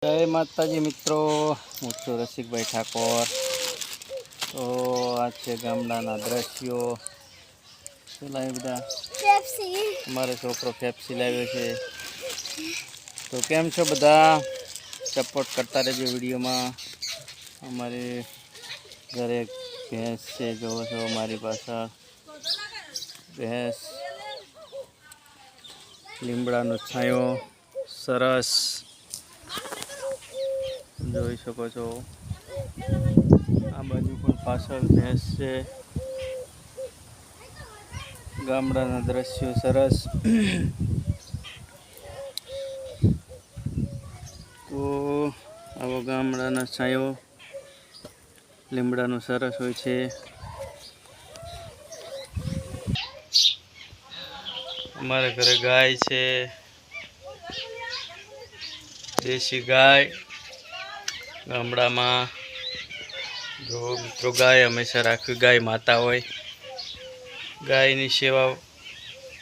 जय माताजी मित्रों, हूँ छूं रसिकभाई ठाकोर। तो आज है गामडाना दृश्यो શું લાવ્યો બધા અમારો છોકરો પેપ્સી લાવ્યો છે। તો કેમ છો બધા? સપોર્ટ કરતા રહેજો વિડીયોમાં। અમારે ઘરે ભેંસ છે, જોવો છો મારી પાસે ભેંસ। લીમડાનો છાંયો સરસ જોઈ શકો છો। આ બાજુ પણ પાછળ ભેંસ છે। ગામડાના દ્રશ્યો સરસ। તો આવો ગામડાના છાંયો લીમડાનો સરસ હોય છે। અમારે ઘરે ગાય છે, દેશી ગાય। ગામડામાં જો મિત્રો ગાય હંમેશા રાખવી, ગાય માતા હોય। ગાયની સેવા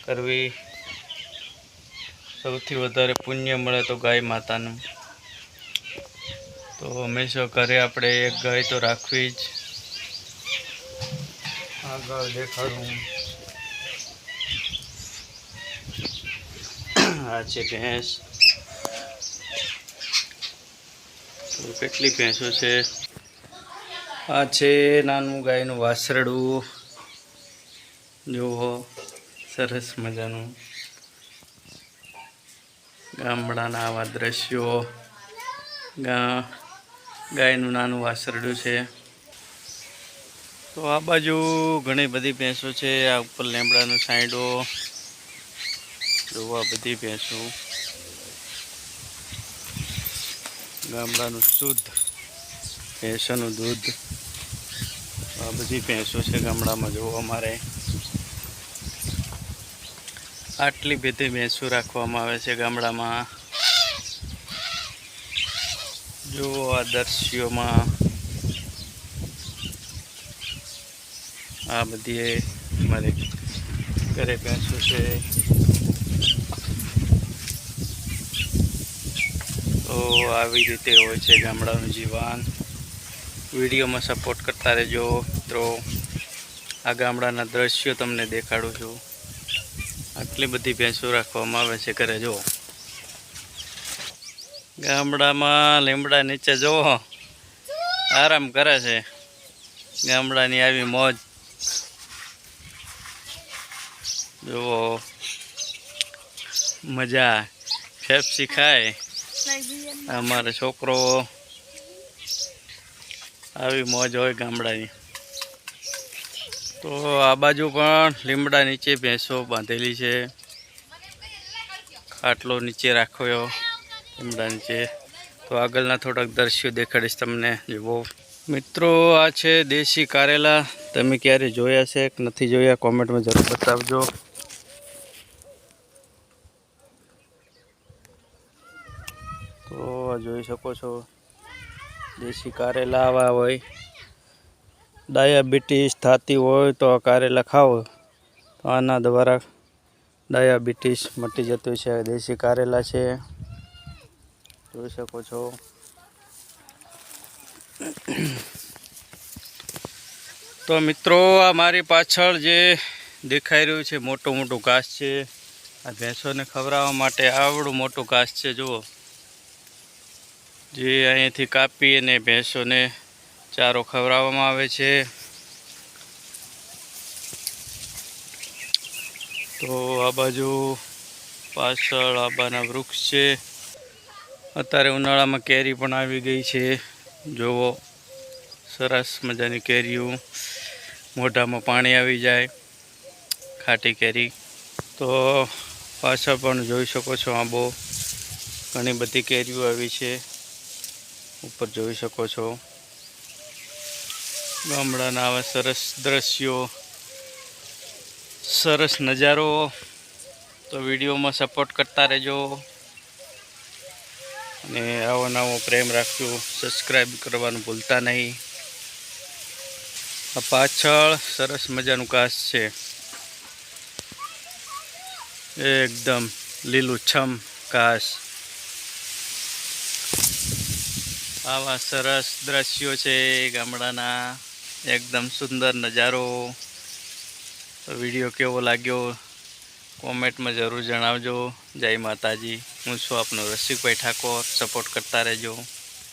કરવી સૌથી વધારે પુણ્ય મળે તો ગાય માતાનું। તો હંમેશા ઘરે આપણે એક ગાય તો રાખવી જ। આગળ દેખાડું, આ છે ભેંસ। તો કેટલી ભેંસો છે। આ છે નાનું ગાયનું વાસરડું, જુઓ સરસ મજાનું। ગામડાના આવા દ્રશ્યો, ગાયનું નાનું વાસરડું છે। તો આ બાજુ ઘણી બધી ભેંસો છે। આ ઉપર લીમડાનો છાંયડો, જુઓ બધી ભેંસો। ગામડાનું શુદ્ધ ભેંસોનું દૂધ। આ બધી ભેંસો છે ગામડામાં। જુઓ અમારે આટલી બધી ભેંસો રાખવામાં આવે છે ગામડામાં। જુઓ આ દ્રશ્યોમાં આ બધી અમારે ઘરે ભેંસો છે। તો આવી રીતે હોય છે ગામડાનું જીવન। વિડીયોમાં સપોર્ટ કરતા રહેજો મિત્રો। આ ગામડાના દ્રશ્યો તમને દેખાડું છું। આટલી બધી ભેંસો રાખવામાં આવે છે ઘરે। જુઓ ગામડામાં લીમડા નીચે જુઓ આરામ કરે છે। ગામડાની આવી મોજ જુઓ, મજા। પેપ્સી ખાય અમારો છોકરો, આવી મોજ હોય ગામડાની। તો આ બાજુ પણ લીમડા નીચે ભેંસો બાંધેલી છે। ખાટલો નીચે રાખ્યો લીમડા નીચે। તો આગળના થોડાક દ્રશ્યો દેખાડીશ તમને। જુઓ મિત્રો, આ છે દેશી કારેલા। તમે ક્યારે જોયા છે કે નથી જોયા કોમેન્ટમાં જરૂર બતાવજો। તો જોઈ શકો છો દેશી કારેલા આવા હોય। ડાયાબિટીસ થતી હોય તો આ કારેલા ખાઓ તો આના દ્વારા ડાયાબિટીસ મટી જતું છે। દેશી કારેલા છે, જોઈ શકો છો। તો મિત્રો, આ મારી પાછળ જે દેખાઈ રહ્યું છે મોટું મોટું ઘાસ છે। આ ભેંસોને ખવડાવવા માટે આવડું મોટું ઘાસ છે। જુઓ, જે અહીંયાથી કાપી અને ભેંસોને ચારો ખવડાવવામાં આવે છે। તો આ બાજુ પાછળ આંબાના વૃક્ષ છે। અત્યારે ઉનાળામાં કેરી પણ આવી ગઈ છે। જુઓ સરસ મજાની કેરીઓ, મોઢામાં પાણી આવી જાય, ખાટી કેરી। તો પાછળ પણ જોઈ શકો છો આંબો, ઘણી બધી કેરીઓ આવી છે। ઉપર જોઈ શકો છો ગામડાના આવા સરસ દ્રશ્યો, સરસ નજારો। તો વિડીયોમાં સપોર્ટ કરતા રહેજો અને આવો નવો પ્રેમ રાખજો। સબસ્ક્રાઈબ કરવાનું ભૂલતા નહીં। આ પાછળ સરસ મજાનું ઘાસ છે, એકદમ લીલુંછમ ઘાસ। આવા સરસ દ્રશ્યો છે ગામડાના, એકદમ સુંદર નજારો. તો વિડીયો કેવો લાગ્યો કોમેન્ટમાં જરૂર જણાવજો. જય માતાજી. હું છું આપનો રસિકભાઈ ઠાકોર. સપોર્ટ કરતા રહેજો.